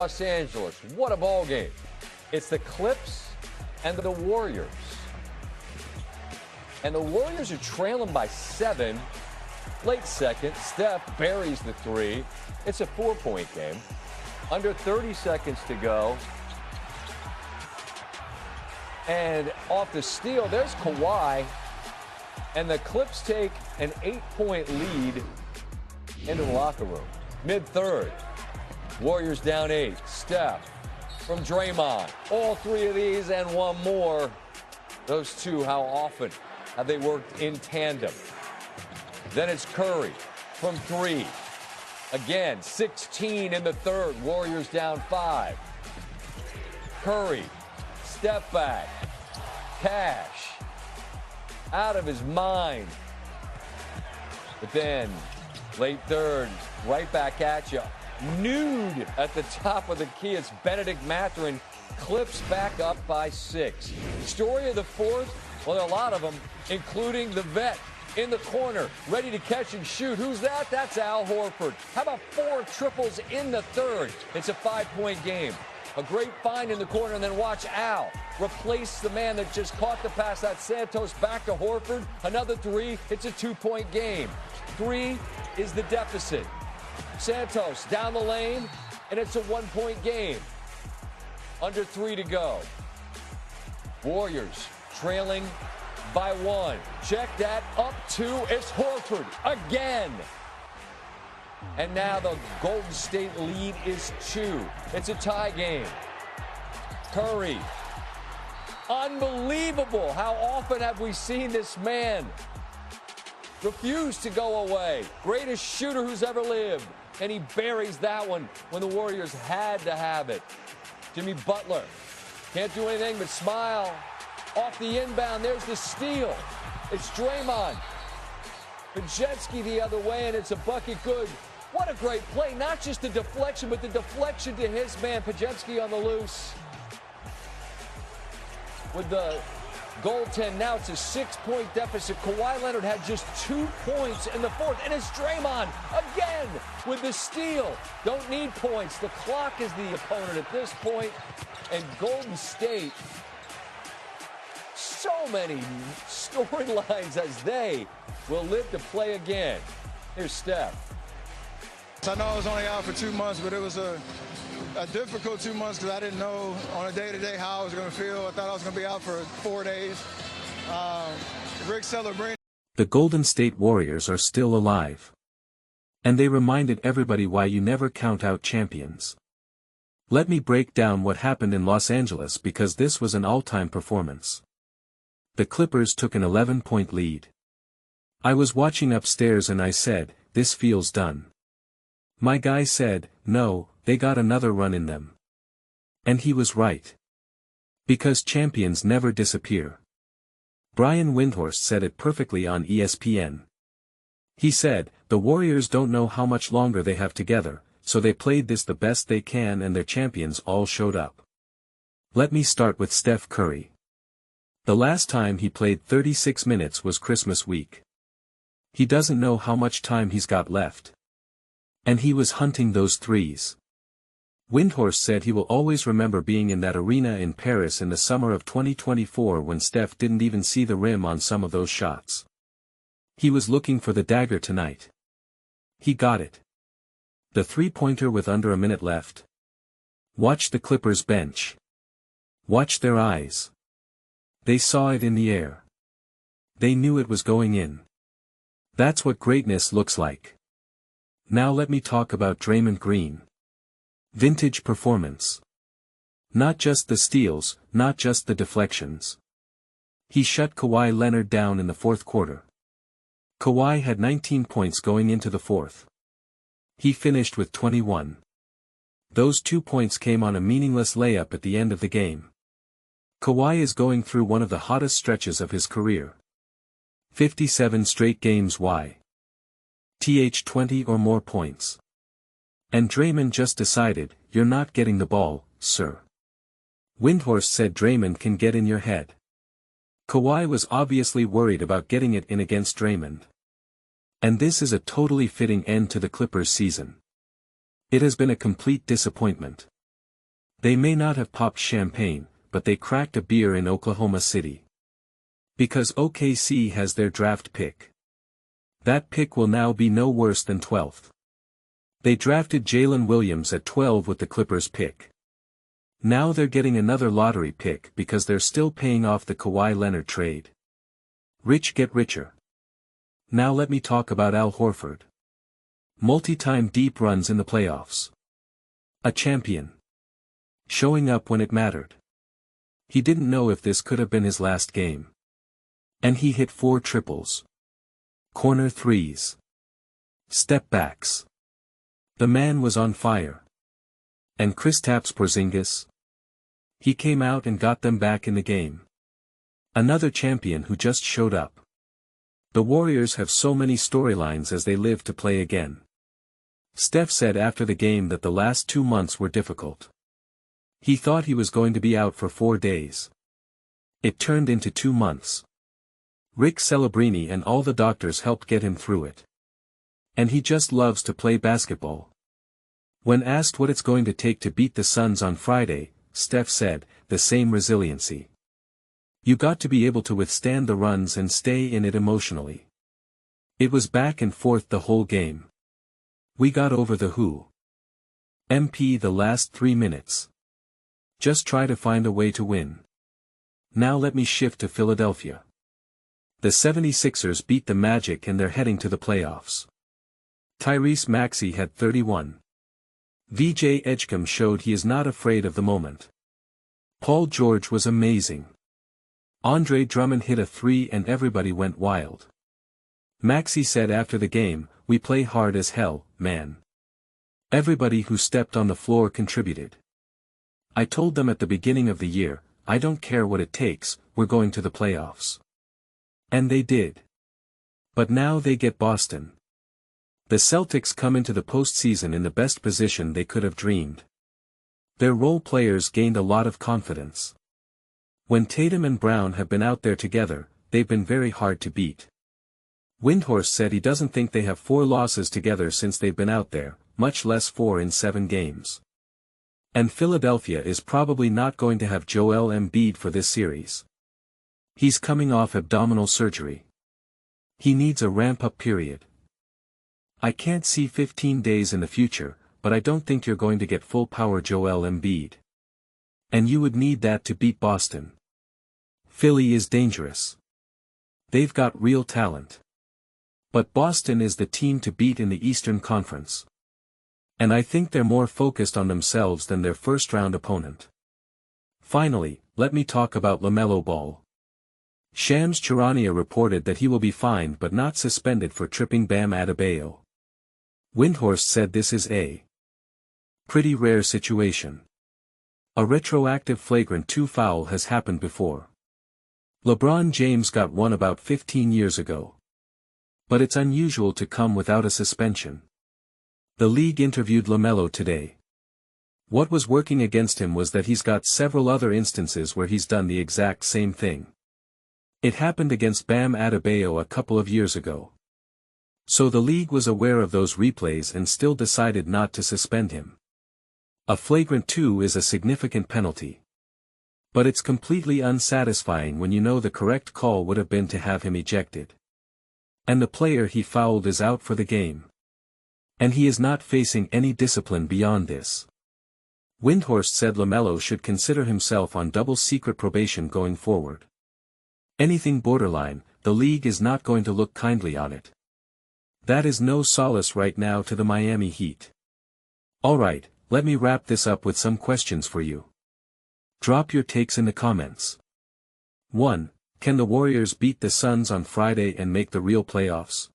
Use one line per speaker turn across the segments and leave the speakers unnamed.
Los Angeles. What a ball game. It's the Clips and the Warriors. And the Warriors are trailing by 7. Late second, Steph buries the 3. It's a 4-point game. Under 30 seconds to go. And off the steal, there's Kawhi. And the Clips take an 8-point lead into the locker room. Mid-third. Warriors down 8. Steph from Draymond. All 3 of these and one more. Those two, how often have they worked in tandem? Then it's Curry from 3. Again, 16 in the third. Warriors down 5. Curry, step back. Cash. Out of his mind. But then, late third, right back at you. Nude at the top of the key. It's Benedict Mathurin. Clips back up by 6. Story of the fourth? Well, there are a lot of them, including the vet in the corner, ready to catch and shoot. Who's that? That's Al Horford. How about 4 triples in the third? It's a 5-point game. A great find in the corner, and then watch Al replace the man that just caught the pass. That's Santos back to Horford. Another 3. It's a 2-point game. 3 is the deficit. Santos down the lane, and it's a 1-point game. Under 3 to go. Warriors trailing by 1. Check that. Up 2. It's Horford again. And now the Golden State lead is 2. It's a tie game. Curry. Unbelievable. How often have we seen this man refuse to go away? Greatest shooter who's ever lived. And he buries that one when the Warriors had to have it. Jimmy Butler can't do anything but smile. Off the inbound, there's the steal. It's Draymond. Pajetsky the other way, and it's a bucket good. What a great play. Not just the deflection, but the deflection to his man, Pajetsky on the loose. With the goaltend, now it's a 6-point deficit. Kawhi Leonard had just 2 points in the fourth, and it's Draymond again with the steal. Don't need points. The clock is the opponent at this point, and Golden State, so many storylines as they will live to play again. Here's Steph.
I know I was only out for 2 months, but it was a difficult 2 months because I didn't know on a day-to-day how I was going to feel. I thought I was going to be out for 4 days. Rick Celebrini.
The Golden State Warriors are still alive. And they reminded everybody why you never count out champions. Let me break down what happened in Los Angeles because this was an all-time performance. The Clippers took an 11-point lead. I was watching upstairs and I said, this feels done. My guy said, no, they got another run in them. And he was right. Because champions never disappear. Brian Windhorst said it perfectly on ESPN. He said, the Warriors don't know how much longer they have together, so they played this the best they can and their champions all showed up. Let me start with Steph Curry. The last time he played 36 minutes was Christmas week. He doesn't know how much time he's got left. And he was hunting those threes. Windhorst said he will always remember being in that arena in Paris in the summer of 2024 when Steph didn't even see the rim on some of those shots. He was looking for the dagger tonight. He got it. The three-pointer with under a minute left. Watch the Clippers bench. Watch their eyes. They saw it in the air. They knew it was going in. That's what greatness looks like. Now let me talk about Draymond Green. Vintage performance. Not just the steals, not just the deflections. He shut Kawhi Leonard down in the fourth quarter. Kawhi had 19 points going into the fourth. He finished with 21. Those 2 points came on a meaningless layup at the end of the game. Kawhi is going through one of the hottest stretches of his career. 57 straight games th 20 or more points. And Draymond just decided, you're not getting the ball, sir. Windhorst said Draymond can get in your head. Kawhi was obviously worried about getting it in against Draymond. And this is a totally fitting end to the Clippers season. It has been a complete disappointment. They may not have popped champagne, but they cracked a beer in Oklahoma City. Because OKC has their draft pick. That pick will now be no worse than 12th. They drafted Jalen Williams at 12 with the Clippers pick. Now they're getting another lottery pick because they're still paying off the Kawhi Leonard trade. Rich get richer. Now let me talk about Al Horford. Multi-time deep runs in the playoffs. A champion. Showing up when it mattered. He didn't know if this could have been his last game. And he hit 4 triples. Corner threes. Step backs. The man was on fire. And Kristaps Porzingis? He came out and got them back in the game. Another champion who just showed up. The Warriors have so many storylines as they live to play again. Steph said after the game that the last 2 months were difficult. He thought he was going to be out for 4 days. It turned into 2 months. Rick Celebrini and all the doctors helped get him through it. And he just loves to play basketball. When asked what it's going to take to beat the Suns on Friday, Steph said, the same resiliency. You got to be able to withstand the runs and stay in it emotionally. It was back and forth the whole game. We got over the MP the last 3 minutes. Just try to find a way to win. Now let me shift to Philadelphia. The 76ers beat the Magic and they're heading to the playoffs. Tyrese Maxey had 31. VJ Edgecombe showed he is not afraid of the moment. Paul George was amazing. Andre Drummond hit a 3 and everybody went wild. Maxey said after the game, "We play hard as hell, man. Everybody who stepped on the floor contributed. I told them at the beginning of the year, I don't care what it takes, we're going to the playoffs." And they did. But now they get Boston. The Celtics come into the postseason in the best position they could have dreamed. Their role players gained a lot of confidence. When Tatum and Brown have been out there together, they've been very hard to beat. Windhorst said he doesn't think they have 4 losses together since they've been out there, much less 4 in 7 games. And Philadelphia is probably not going to have Joel Embiid for this series. He's coming off abdominal surgery. He needs a ramp-up period. I can't see 15 days in the future, but I don't think you're going to get full-power Joel Embiid. And you would need that to beat Boston. Philly is dangerous. They've got real talent. But Boston is the team to beat in the Eastern Conference. And I think they're more focused on themselves than their first-round opponent. Finally, let me talk about LaMelo Ball. Shams Charania reported that he will be fined but not suspended for tripping Bam Adebayo. Windhorst said this is a pretty rare situation. A retroactive flagrant 2 foul has happened before. LeBron James got one about 15 years ago. But it's unusual to come without a suspension. The league interviewed LaMelo today. What was working against him was that he's got several other instances where he's done the exact same thing. It happened against Bam Adebayo a couple of years ago. So the league was aware of those replays and still decided not to suspend him. A flagrant 2 is a significant penalty. But it's completely unsatisfying when you know the correct call would have been to have him ejected. And the player he fouled is out for the game. And he is not facing any discipline beyond this. Windhorst said LaMelo should consider himself on double-secret probation going forward. Anything borderline, the league is not going to look kindly on it. That is no solace right now to the Miami Heat. Alright, let me wrap this up with some questions for you. Drop your takes in the comments. 1. Can the Warriors beat the Suns on Friday and make the real playoffs?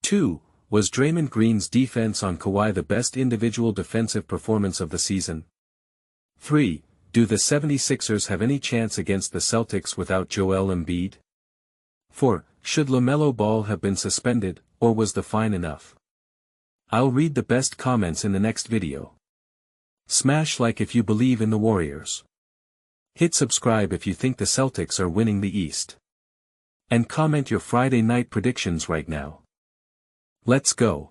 2. Was Draymond Green's defense on Kawhi the best individual defensive performance of the season? 3. Do the 76ers have any chance against the Celtics without Joel Embiid? 4. Should LaMelo Ball have been suspended, or was the fine enough? I'll read the best comments in the next video. Smash like if you believe in the Warriors. Hit subscribe if you think the Celtics are winning the East. And comment your Friday night predictions right now. Let's go.